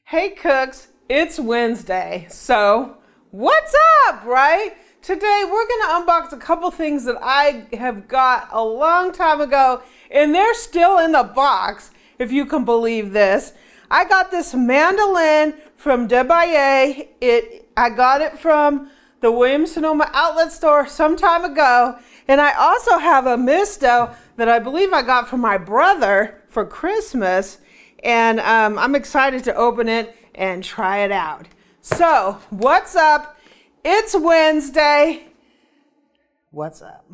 Hey cooks, it's Wednesday, so what's up, right? Today we're gonna unbox a couple things that I have got a long time ago, and they're still in the box, if you can believe this. I got this Mandoline from Buyer. I got it from the Williams-Sonoma outlet store some time ago, and I also have a Misto that I believe I got from my brother for Christmas. And I'm excited to open it and try it out. So, what's up? It's Wednesday. What's up?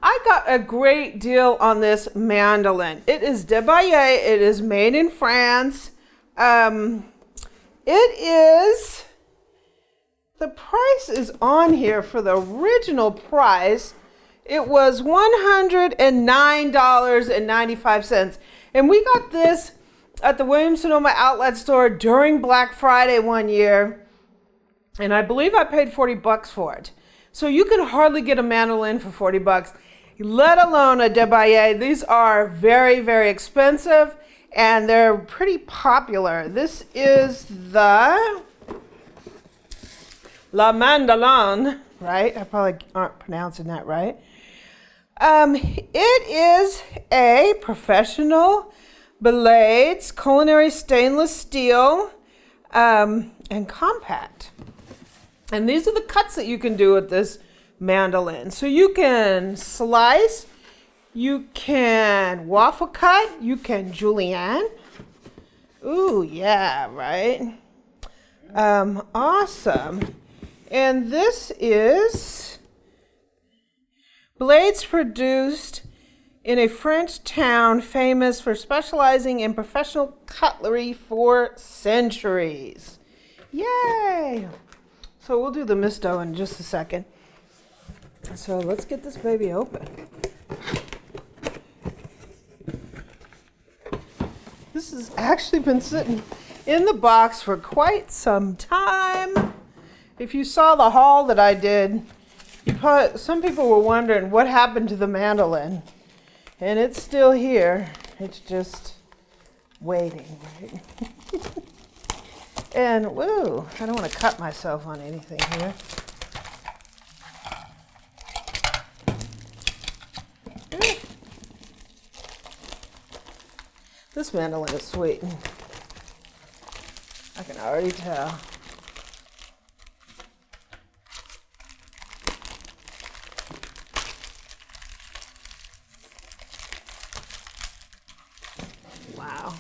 I got a great deal on this Mandoline. It is de Buyer. It is made in France. The price is on here for the original price. It was $109.95. And we got this at the Williams-Sonoma outlet store during Black Friday one year. And I believe I paid 40 bucks for it. So you can hardly get a Mandoline for 40 bucks, let alone a de Buyer. These are very, very expensive. And they're pretty popular. This is the La Mandoline, right? I probably aren't pronouncing that right. It is a professional blades, culinary stainless steel, and compact. And these are the cuts that you can do with this Mandoline. So you can slice, you can waffle cut, you can julienne. Ooh, yeah, right? Awesome. And this is blades produced in a French town famous for specializing in professional cutlery for centuries. Yay! So we'll do the Misto in just a second. So let's get this baby open. This has actually been sitting in the box for quite some time. If you saw the haul that I did, some people were wondering what happened to the Mandoline. And it's still here. It's just waiting, right? And, woo, I don't want to cut myself on anything here. This Mandoline is sweet. I can already tell. Wow.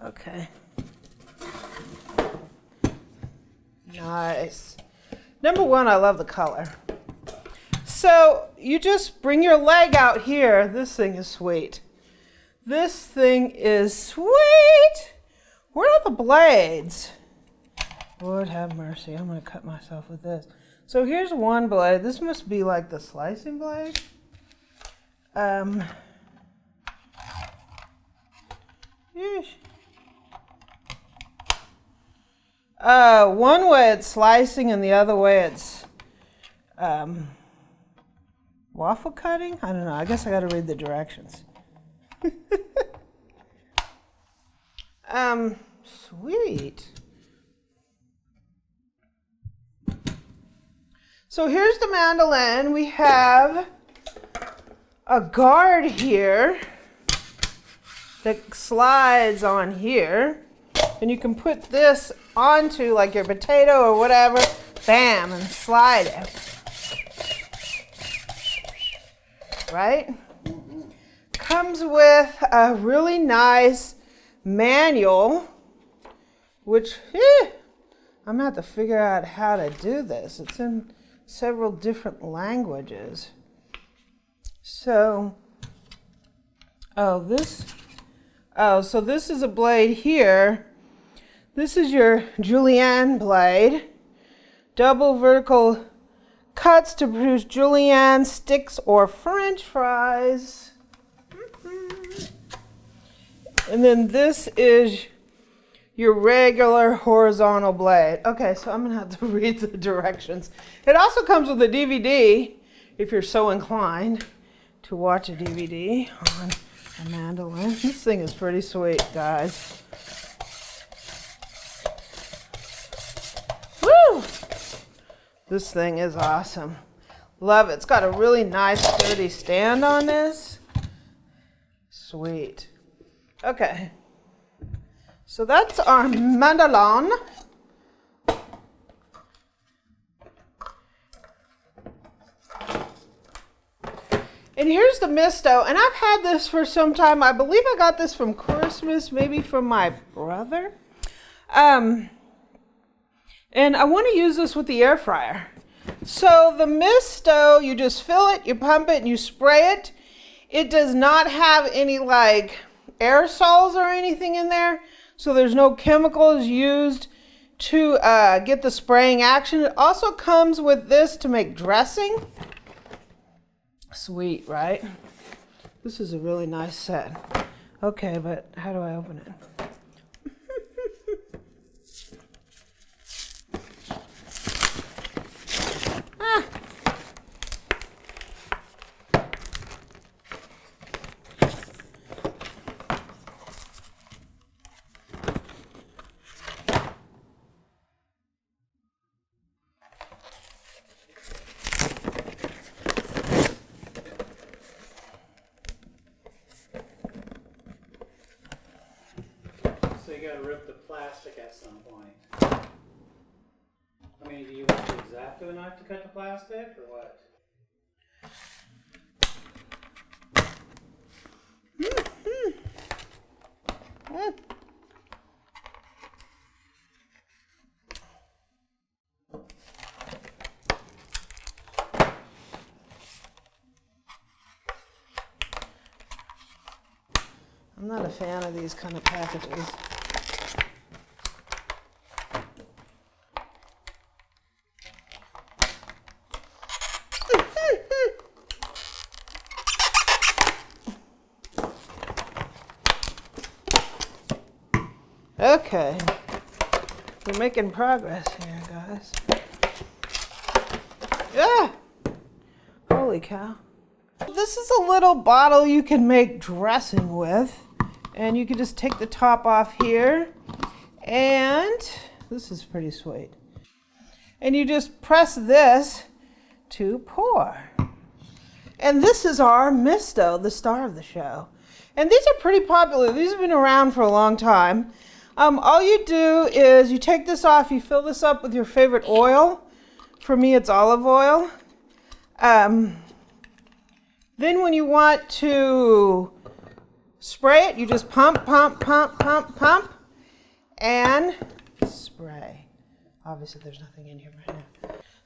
Okay. Nice. Number one, I love the color. So you just bring your leg out here. This thing is sweet. This thing is sweet. Where are the blades? Lord have mercy. I'm going to cut myself with this. So here's one blade. This must be like the slicing blade. One way it's slicing and the other way it's waffle cutting. I don't know. I guess I got to read the directions. Sweet. So here's the Mandoline. We have a guard here that slides on here. And you can put this onto like your potato or whatever, bam, and slide it. Right? Comes with a really nice manual, which I'm gonna have to figure out how to do this. It's in several different languages. So, so this is a blade here. This is your julienne blade. Double vertical cuts to produce julienne sticks or French fries. And then this is your regular horizontal blade. Okay, so I'm gonna have to read the directions. It also comes with a DVD, if you're so inclined to watch a DVD on a mandolin. This thing is pretty sweet, guys. Woo! This thing is awesome. Love it. It's got a really nice sturdy stand on this. Sweet. Okay. So that's our Mandoline. And here's the Misto, and I've had this for some time. I believe I got this from Christmas, maybe from my brother. And I want to use this with the air fryer. So the Misto, you just fill it, you pump it, and you spray it. It does not have any like aerosols or anything in there. So there's no chemicals used to get the spraying action. It also comes with this to make dressing. Sweet, right? This is a really nice set. Okay, but how do I open it? Ah. So you gotta rip the plastic at some point. I mean, do you want the X-Acto knife to cut the plastic, or what? I'm not a fan of these kind of packages. Okay, we're making progress here, guys. Ah! Holy cow. This is a little bottle you can make dressing with, and you can just take the top off here, and this is pretty sweet. And you just press this to pour. And this is our Misto, the star of the show. And these are pretty popular. These have been around for a long time. All you do is you take this off, you fill this up with your favorite oil. For me, it's olive oil. Then when you want to spray it, you just pump, pump, pump, pump, pump, and spray. Obviously, there's nothing in here right now.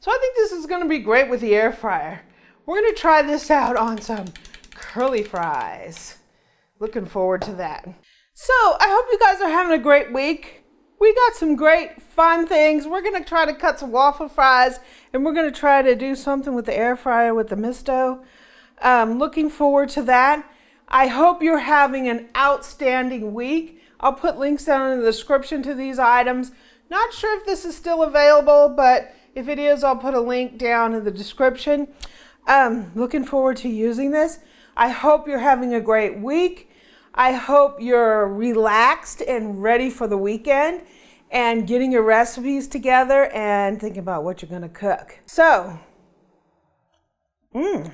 So I think this is going to be great with the air fryer. We're going to try this out on some curly fries. Looking forward to that. So I hope you guys are having a great week. We got some great fun things. We're going to try to cut some waffle fries, and we're going to try to do something with the air fryer with the Misto. Looking forward to that. I hope you're having an outstanding week. I'll put links down in the description to these items. Not sure if this is still available, but if it is, I'll put a link down in the description. Looking forward to using this. I hope you're having a great week. I hope you're relaxed and ready for the weekend and getting your recipes together and thinking about what you're going to cook. So, I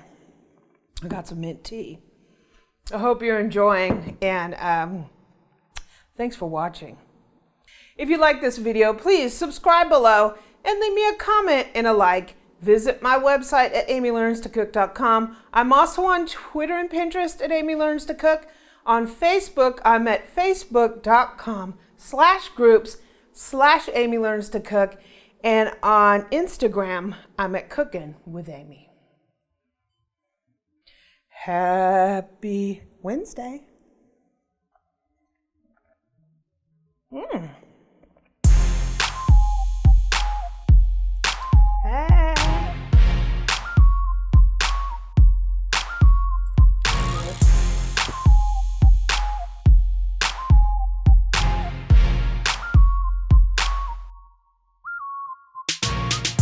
got some mint tea. I hope you're enjoying, and thanks for watching. If you like this video, please subscribe below and leave me a comment and a like. Visit my website at amylearnstocook.com. I'm also on Twitter and Pinterest at Amy Learns to Cook. On Facebook, I'm at facebook.com/groups/Amy Learns to Cook. And on Instagram, I'm at Cooking with Amy. Happy Wednesday.